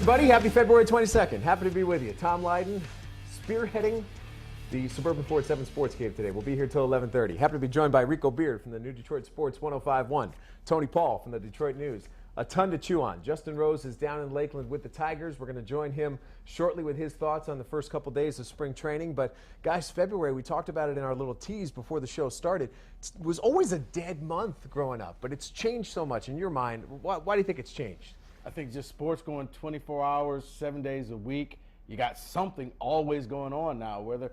everybody. Happy February 22nd. Happy to be with you. Tom Lydon, spearheading the Suburban 4-7 Sports Cave today. We'll be here till 11:30. Happy to be joined by Rico Beard from the New Detroit Sports 105.1, Tony Paul from the Detroit News. A ton to chew on. Justin Rose is down in Lakeland with the Tigers. We're going to join him shortly with his thoughts on the first couple days of spring training. But, guys, February, we talked about it in our little tease before the show started. It was always a dead month growing up, but it's changed so much in your mind. Why do you think it's changed? I think just sports going 24 hours, 7 days a week. You got something always going on now, whether,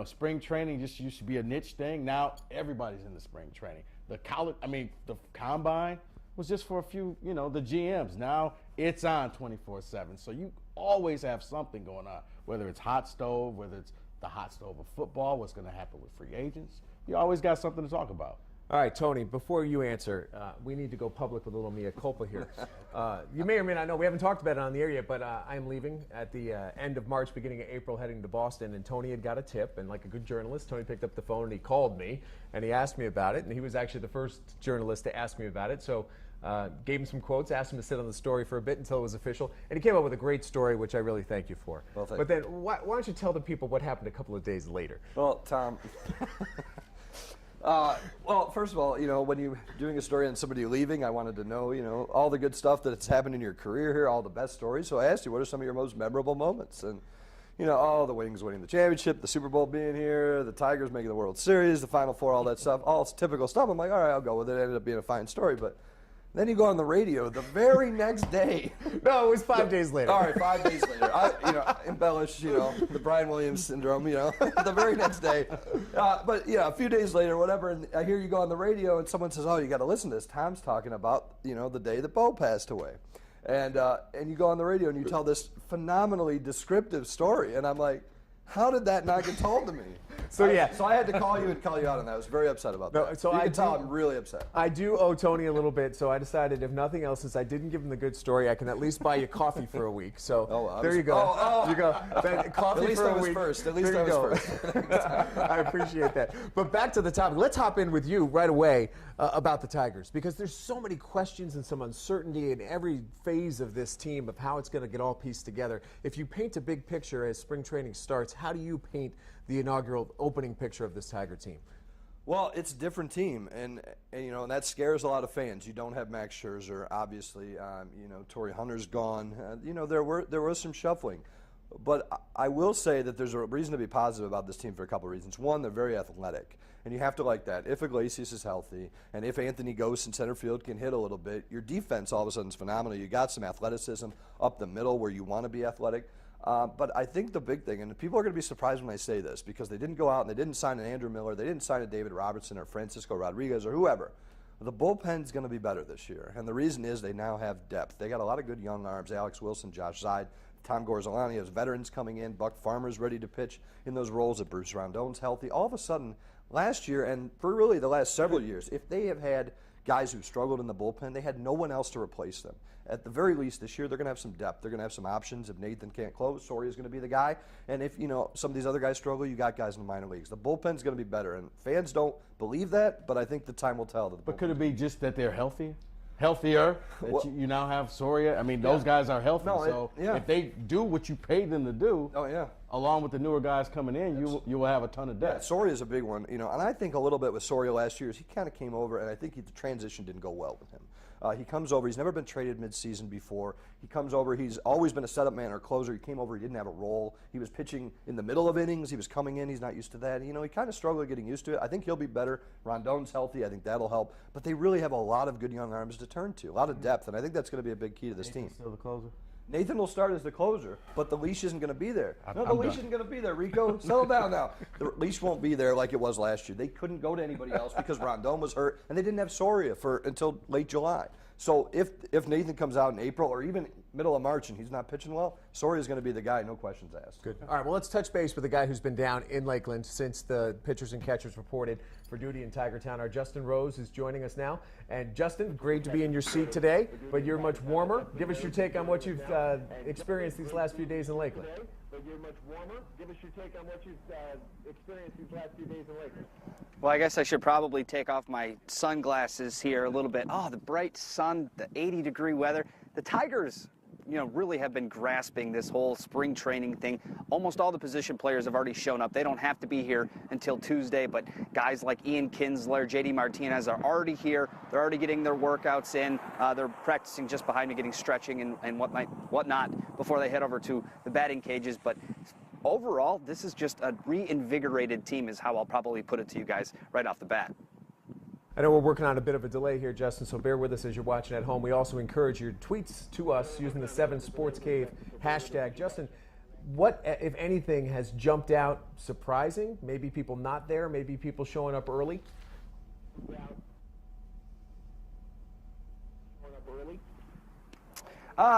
spring training just used to be a niche thing. Now everybody's in the spring training. The combine was just for a few, the GMs. Now it's on 24/7. So you always have something going on, whether it's hot stove, whether it's the hot stove of football, what's going to happen with free agents. You always got something to talk about. All right, Tony, before you answer, we need to go public with a little mea culpa here. You may or may not know, we haven't talked about it on the air yet, but I'm leaving at the end of March, beginning of April, heading to Boston, and Tony had got a tip, and like a good journalist, Tony picked up the phone and he called me, and he asked me about it, and he was actually the first journalist to ask me about it, so gave him some quotes, asked him to sit on the story for a bit until it was official, and he came up with a great story, which I really thank you for. Well, but then, why don't you tell the people what happened a couple of days later? Well, Tom... well, first of all, when you're doing a story on somebody leaving, I wanted to know, all the good stuff that's happened in your career here, all the best stories. So I asked you, what are some of your most memorable moments? And, the Wings winning the championship, the Super Bowl being here, the Tigers making the World Series, the Final Four, all that stuff, all typical stuff. I'm like, all right, I'll go with it. It ended up being a fine story, but then you go on the radio the very next day. No, it was 5 days later. All right, 5 days later. I embellish, the Brian Williams syndrome, the very next day. But, a few days later, whatever, and I hear you go on the radio and someone says, oh, you got to listen to this. Tom's talking about, the day that Bo passed away. And you go on the radio and you tell this phenomenally descriptive story. And I'm like, how did that not get told to me? So I had to call you and call you out on that. I was very upset about that. So you can tell I'm really upset. I do owe Tony a little bit, so I decided, if nothing else, since I didn't give him the good story, I can at least buy you coffee for a week. So there you go. You go. Coffee for a week. At least I was first. I appreciate that. But back to the topic. Let's hop in with you right away about the Tigers, because there's so many questions and some uncertainty in every phase of this team of how it's going to get all pieced together. If you paint a big picture as spring training starts, how do you paint the inaugural opening picture of this Tiger team? Well, it's a different team, and that scares a lot of fans. You don't have Max Scherzer, obviously. Torrey Hunter's gone. There was some shuffling, but I will say that there's a reason to be positive about this team for a couple of reasons. One, they're very athletic, and you have to like that. If Iglesias is healthy, and if Anthony Ghost in center field can hit a little bit, your defense all of a sudden is phenomenal. You got some athleticism up the middle where you want to be athletic. But I think the big thing, and people are going to be surprised when I say this, because they didn't go out and they didn't sign an Andrew Miller, they didn't sign a David Robertson or Francisco Rodriguez or whoever. The bullpen's going to be better this year, and the reason is they now have depth. They got a lot of good young arms, Alex Wilson, Josh Zeid, Tom Gorzolani has veterans coming in, Buck Farmer's ready to pitch in those roles, that Bruce Rondon's healthy. All of a sudden, last year, and for really the last several years, if they have had guys who struggled in the bullpen, they had no one else to replace them. At the very least, this year, they're going to have some depth. They're going to have some options. If Nathan can't close, Soria's going to be the guy. And if, some of these other guys struggle, you got guys in the minor leagues. The bullpen's going to be better. And fans don't believe that, but I think the time will tell. But could it be just that they're healthier? That you now have Soria? I mean, those guys are healthy. If they do what you paid them to do, along with the newer guys coming in, you will have a ton of depth. Yeah, Soria's a big one. And I think a little bit with Soria last year is he kind of came over, and I think the transition didn't go well with him. He comes over. He's never been traded mid-season before. He comes over. He's always been a setup man or closer. He came over. He didn't have a role. He was pitching in the middle of innings. He was coming in. He's not used to that. He kind of struggled getting used to it. I think he'll be better. Rondon's healthy. I think that'll help. But they really have a lot of good young arms to turn to, a lot of depth, and I think that's going to be a big key to this team. Still the closer? Nathan will start as the closer, but the leash isn't going to be there. The leash isn't going to be there, Rico. Settle down now. The leash won't be there like it was last year. They couldn't go to anybody else because Rondon was hurt, and they didn't have Soria until late July. So if Nathan comes out in April or even middle of March and he's not pitching well, Soria's going to be the guy, no questions asked. Good. All right, well, let's touch base with the guy who's been down in Lakeland since the pitchers and catchers reported for duty in Tiger Town. Our Justin Rose is joining us now. And Justin, great to be in your seat today, but you're much warmer. Give us your take on what you've experienced these last few days in Lakeland. Well, I guess I should probably take off my sunglasses here a little bit. Oh, the bright sun, the 80-degree weather. The Tigers really have been grasping this whole spring training thing. Almost all the position players have already shown up. They don't have to be here until Tuesday, but guys like Ian Kinsler, JD Martinez are already here. They're already getting their workouts in. They're practicing just behind me, getting stretching and whatnot before they head over to the batting cages. But overall, this is just a reinvigorated team is how I'll probably put it to you guys right off the bat. I know we're working on a bit of a delay here, Justin, so bear with us as you're watching at home. We also encourage your tweets to us using the 7 Sports Cave hashtag. Justin, what, if anything, has jumped out surprising? Maybe people not there, maybe people showing up early?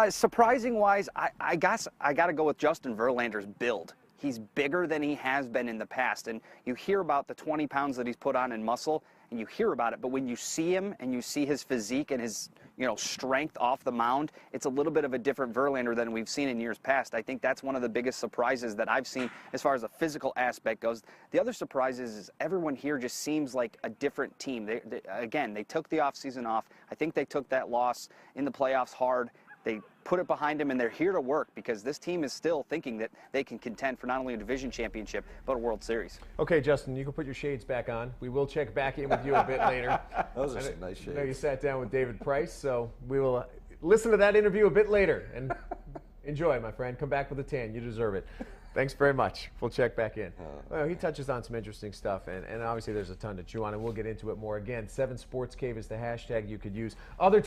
Surprising-wise, I guess I got to go with Justin Verlander's build. He's bigger than he has been in the past, and you hear about the 20 pounds that he's put on in muscle, and you hear about it, but when you see him and you see his physique and his strength off the mound, it's a little bit of a different Verlander than we've seen in years past. I think that's one of the biggest surprises that I've seen as far as the physical aspect goes. The other surprise is everyone here just seems like a different team. They took the offseason off. I think they took that loss in the playoffs hard. They put it behind them, and they're here to work because this team is still thinking that they can contend for not only a division championship, but a World Series. Okay, Justin, you can put your shades back on. We will check back in with you a bit later. Those are some nice shades. I know you sat down with David Price, so we will listen to that interview a bit later. And enjoy, my friend. Come back with a tan. You deserve it. Thanks very much. We'll check back in. Well, he touches on some interesting stuff, and obviously there's a ton to chew on, and we'll get into it more. Again, 7 Sports Cave is the hashtag you could use. Other